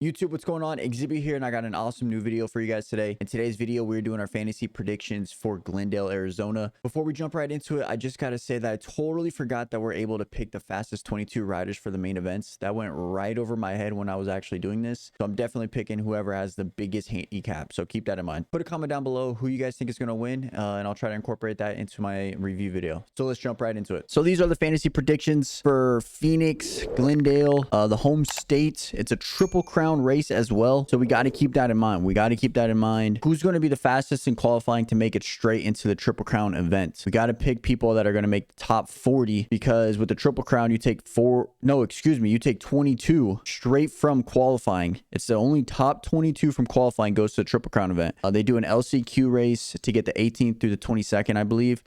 YouTube, what's going on? Exhibit here, and I got an awesome new video for you guys today. In today's video, we're doing our fantasy predictions for Glendale, Arizona. Before we jump right into it, I just got to say that I totally forgot that we're able to pick the fastest 22 riders for the main events. That went right over my head when I was actually doing this. So I'm definitely picking whoever has the biggest handicap. So keep that in mind. Put a comment down below who you guys think is going to win, and I'll try to incorporate that into my review video. So let's jump right into it. So these are the fantasy predictions for Phoenix, Glendale, the home state. It's a triple crown race as well, so we got to keep that in mind. Who's going to be the fastest in qualifying to make it straight into the triple crown event? We got to pick people that are going to make the top 40, because with the triple crown you take 22 straight from qualifying. It's the only top 22 from qualifying goes to the triple crown event. They do an LCQ race to get the 18th through the 22nd, I believe,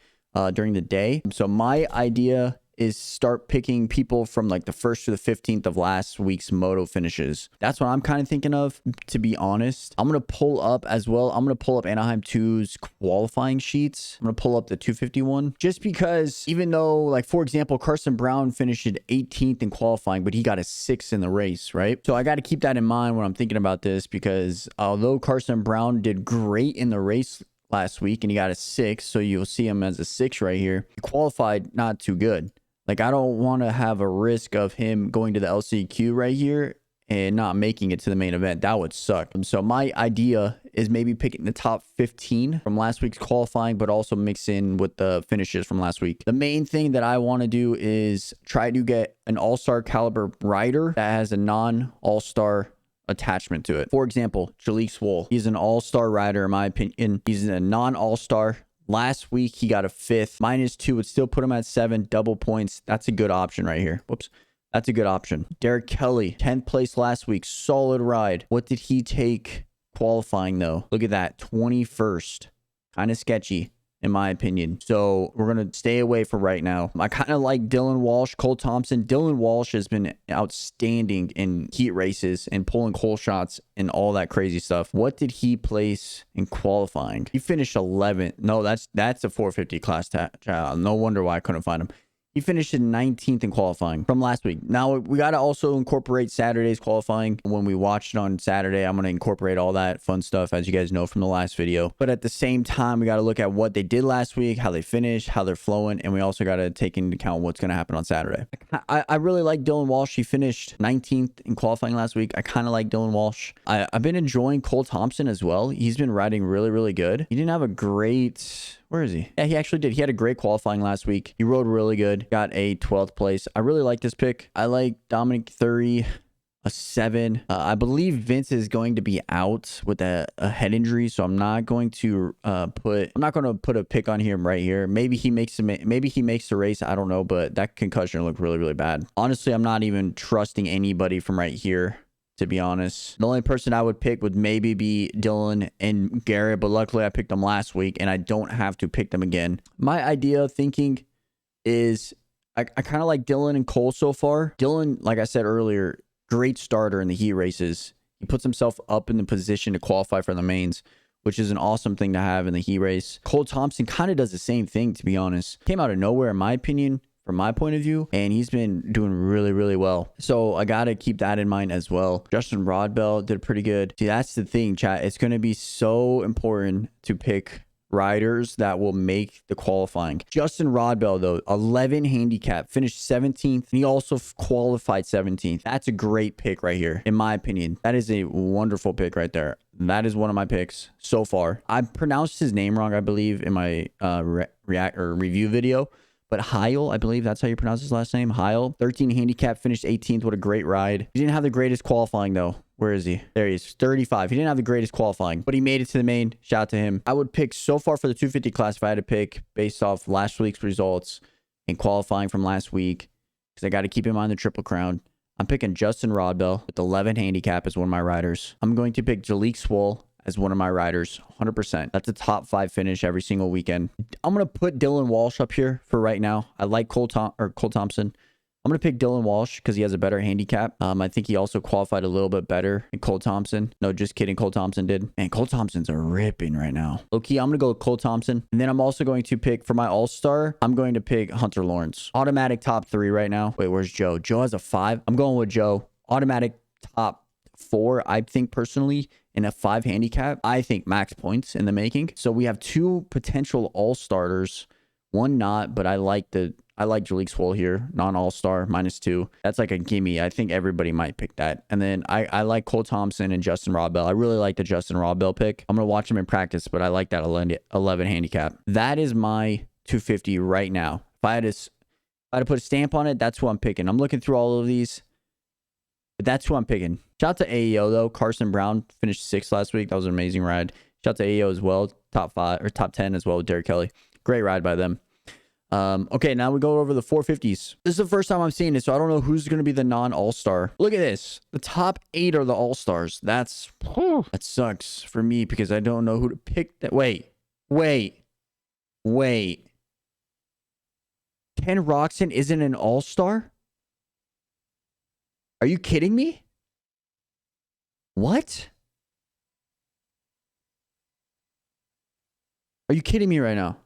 during the day. So my idea is start picking people from like the 1st to the 15th of last week's moto finishes. That's what I'm kind of thinking of, to be honest. I'm going to pull up as well. I'm going to pull up Anaheim 2's qualifying sheets. I'm going to pull up the 251, just because even though, like, for example, Carson Brown finished 18th in qualifying, but he got a 6th in the race, right? So I got to keep that in mind when I'm thinking about this, because although Carson Brown did great in the race last week and he got a 6, so you'll see him as a 6 right here, he qualified not too good. Like, I don't want to have a risk of him going to the LCQ right here and not making it to the main event. That would suck. So my idea is maybe picking the top 15 from last week's qualifying, but also mix in with the finishes from last week. The main thing that I want to do is try to get an all-star caliber rider that has a non-all-star attachment to it. For example, Jalek Swoll. He's an all-star rider, in my opinion. He's a non-all-star. Last week, he got a 5th. -2 would still put him at 7. Double points. That's a good option right here. Whoops. That's a good option. Derek Kelly, 10th place last week. Solid ride. What did he take qualifying, though? Look at that. 21st. Kind of sketchy, in my opinion. So we're going to stay away for right now. I kind of like Dylan Walsh, Cole Thompson. Dylan Walsh has been outstanding in heat races and pulling hole shots and all that crazy stuff. What did he place in qualifying? He finished 11th. No, that's a 450 class child. No wonder why I couldn't find him. He finished in 19th in qualifying from last week. Now, we got to also incorporate Saturday's qualifying. When we watched it on Saturday, I'm going to incorporate all that fun stuff, as you guys know from the last video. But at the same time, we got to look at what they did last week, how they finished, how they're flowing, and we also got to take into account what's going to happen on Saturday. I really like Dylan Walsh. He finished 19th in qualifying last week. I kind of like Dylan Walsh. I've been enjoying Cole Thompson as well. He's been riding really, really good. He didn't have a great... Where is he? Yeah, he actually did. He had a great qualifying last week. He rode really good. Got a 12th place. I really like this pick. I like Dominic Thury, a 7. I believe Vince is going to be out with a head injury, so I'm not going to put a pick on him right here. Maybe he makes the race. I don't know, but that concussion looked really, really bad. Honestly, I'm not even trusting anybody from right here, to be honest. The only person I would pick would maybe be Dylan and Garrett, but luckily I picked them last week and I don't have to pick them again. My idea of thinking is I kind of like Dylan and Cole so far. Dylan, like I said earlier, great starter in the heat races. He puts himself up in the position to qualify for the mains, which is an awesome thing to have in the heat race. Cole Thompson kind of does the same thing, to be honest. Came out of nowhere, in my opinion, from my point of view, and he's been doing really, really well. So I got to keep that in mind as well. Justin Rodbell did pretty good. See, that's the thing, chat. It's going to be so important to pick riders that will make the qualifying. Justin Rodbell, though, 11 handicap, finished 17th, and he also qualified 17th. That's a great pick right here, in my opinion. That is a wonderful pick right there. That is one of my picks so far. I pronounced his name wrong, I believe, in my review video. But Heil, I believe that's how you pronounce his last name. Heil, 13 handicap, finished 18th. What a great ride. He didn't have the greatest qualifying, though. Where is he? There he is, 35. He didn't have the greatest qualifying, but he made it to the main. Shout out to him. I would pick so far for the 250 class, if I had to pick based off last week's results and qualifying from last week, because I got to keep in mind the triple crown. I'm picking Justin Rodbell with 11 handicap as one of my riders. I'm going to pick Jalek Swoll as one of my riders, 100%. That's a top 5 finish every single weekend. I'm going to put Dylan Walsh up here for right now. I like Cole Thompson. I'm going to pick Dylan Walsh because he has a better handicap. I think he also qualified a little bit better than Cole Thompson. No, just kidding. Cole Thompson did. And Cole Thompson's a ripping right now. Low-key, I'm going to go with Cole Thompson. And then I'm also going to pick, for my all-star, I'm going to pick Hunter Lawrence. Automatic top 3 right now. Wait, where's Joe? Joe has a 5. I'm going with Joe. Automatic top 4, I think personally, in a 5 handicap, I think max points in the making. So we have 2 potential all-starters, 1 not, but I like Jalik Swole here, non-all-star, -2. That's like a gimme. I think everybody might pick that. And then I like Cole Thompson and Justin Rodbell. I really like the Justin Rodbell pick. I'm going to watch him in practice, but I like that 11 handicap. That is my 250 right now. If I had to put a stamp on it, that's who I'm picking. I'm looking through all of these, but that's who I'm picking. Shout out to AEO though. Carson Brown finished 6th last week. That was an amazing ride. Shout out to AEO as well. Top 5 or top 10 as well with Derek Kelly. Great ride by them. Okay, now we go over the 450s. This is the first time I'm seeing it, so I don't know who's going to be the non-all-star. Look at this. The top 8 are the all-stars. That sucks for me because I don't know who to pick. Wait. Ken Roczen isn't an all-star? Are you kidding me? What? Are you kidding me right now?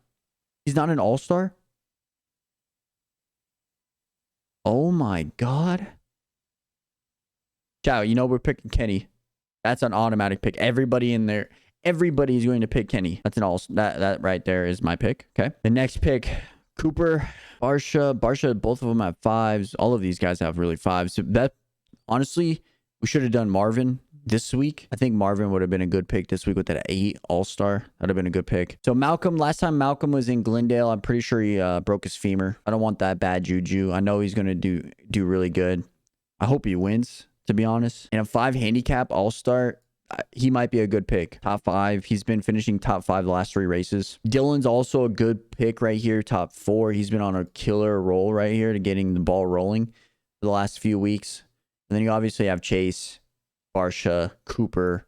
He's not an all-star? Oh my God. Ciao, you know we're picking Kenny. That's an automatic pick. Everybody in there, everybody's going to pick Kenny. That's an all. That right there is my pick. Okay. The next pick, Cooper, Barsha, both of them have 5s. All of these guys have really 5s. So that, honestly, we should have done Marvin this week. I think Marvin would have been a good pick this week with that 8 all-star. That'd have been a good pick. So Malcolm, last time Malcolm was in Glendale, I'm pretty sure he broke his femur. I don't want that bad juju. I know he's going to do really good. I hope he wins, to be honest. In a 5 handicap all-star, he might be a good pick. Top 5. He's been finishing top 5 the last 3 races. Dylan's also a good pick right here. Top 4. He's been on a killer roll right here to getting the ball rolling for the last few weeks. And then you obviously have Chase, Barsha, Cooper.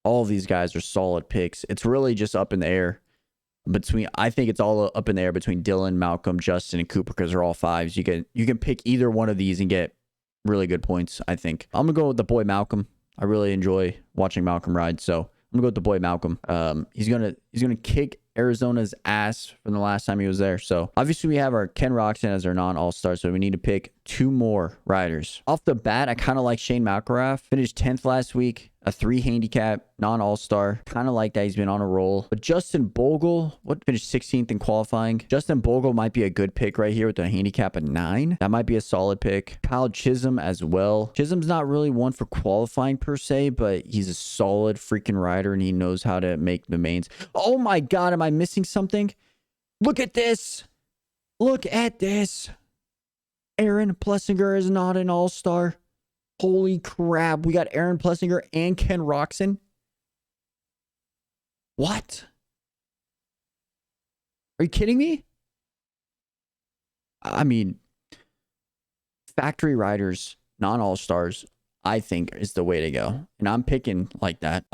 All of these guys are solid picks. It's really just up in the air between. I think it's all up in the air between Dylan, Malcolm, Justin, and Cooper because they're all 5s. You can pick either one of these and get really good points. I think I'm gonna go with the boy Malcolm. I really enjoy watching Malcolm ride, so I'm gonna go with the boy Malcolm. He's gonna kick Arizona's ass from the last time he was there. So obviously we have our Ken Roczen as our non-all-star, so we need to pick 2 more riders. Off the bat, I kind of like Shane McElrath. Finished 10th last week, a 3 handicap, non-all-star. Kind of like that. He's been on a roll. But Justin Bogle, finished 16th in qualifying. Justin Bogle might be a good pick right here with a handicap of 9. That might be a solid pick. Kyle Chisholm as well. Chisholm's not really one for qualifying per se, but he's a solid freaking rider and he knows how to make the mains. Oh my God, am I missing something? Look at this. Look at this. Aaron Plessinger is not an all-star. Holy crap. We got Aaron Plessinger and Ken Roczen. What? Are you kidding me? I mean, factory riders, non-all-stars, I think is the way to go. And I'm picking like that.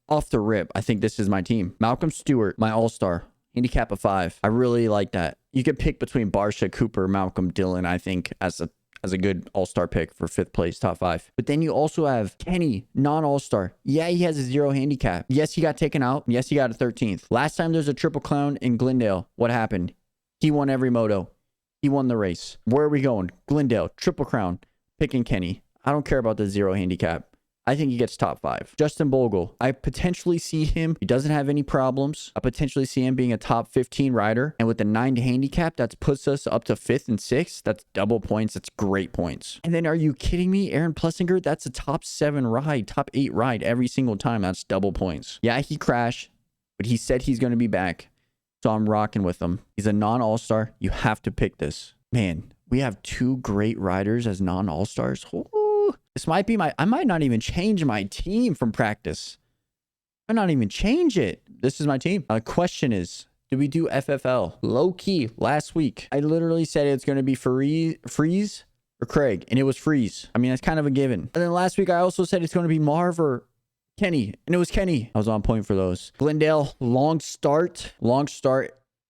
Off the rip, I think this is my team. Malcolm Stewart, my all-star. Handicap of 5. I really like that. You could pick between Barsha, Cooper, Malcolm, Dylan, I think, as a good all-star pick for 5th place, top 5. But then you also have Kenny, non-all-star. Yeah, he has a 0 handicap. Yes, he got taken out. Yes, he got a 13th. Last time there's a triple crown in Glendale, what happened? He won every moto. He won the race. Where are we going? Glendale, triple crown, picking Kenny. I don't care about the 0 handicap. I think he gets top 5. Justin Bogle, I potentially see him. He doesn't have any problems. I potentially see him being a top 15 rider. And with the 9 handicap, that puts us up to 5th and 6th. That's double points. That's great points. And then are you kidding me? Aaron Plessinger, that's a top 7 ride, top 8 ride every single time. That's double points. Yeah, he crashed, but he said he's going to be back. So I'm rocking with him. He's a non-all-star. You have to pick this. Man, we have 2 great riders as non-all-stars. This might be I might not even change my team from practice. I might not even change it. This is my team. Question is, do we do FFL? Low key, last week, I literally said it's going to be Freeze or Craig, and it was Freeze. I mean, that's kind of a given. And then last week, I also said it's going to be Marv or Kenny, and it was Kenny. I was on point for those. Glendale, long start.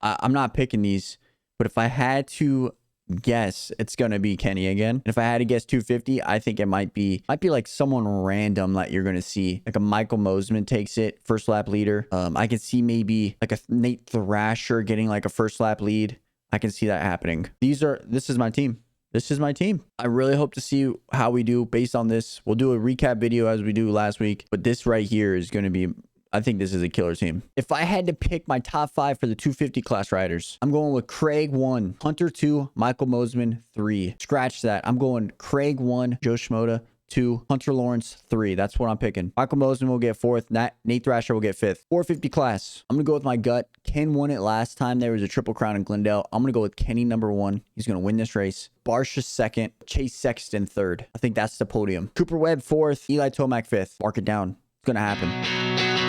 I'm not picking these, but if I had to guess, it's gonna be Kenny again. If I had to guess 250, I think it might be like someone random that you're gonna see, like a Michael Mosman takes it, first lap leader. I can see maybe like a Nate Thrasher getting like a first lap lead. I can see that happening. This is my team. this is my team. I really hope to see how we do based on this. We'll do a recap video as we do last week, but this right here is going to be, I think this is a killer team. If I had to pick my top 5 for the 250 class riders, I'm going with Craig 1, Hunter 2, Michael Mosman 3. Scratch that. I'm going Craig 1, Joe Schmoda 2, Hunter Lawrence 3. That's what I'm picking. Michael Mosman will get 4th. Nate Thrasher will get 5th. 450 class. I'm going to go with my gut. Ken won it last time. There was a Triple Crown in Glendale. I'm going to go with Kenny number 1. He's going to win this race. Barsha 2nd. Chase Sexton 3rd. I think that's the podium. Cooper Webb 4th. Eli Tomac 5th. Mark it down. It's going to happen.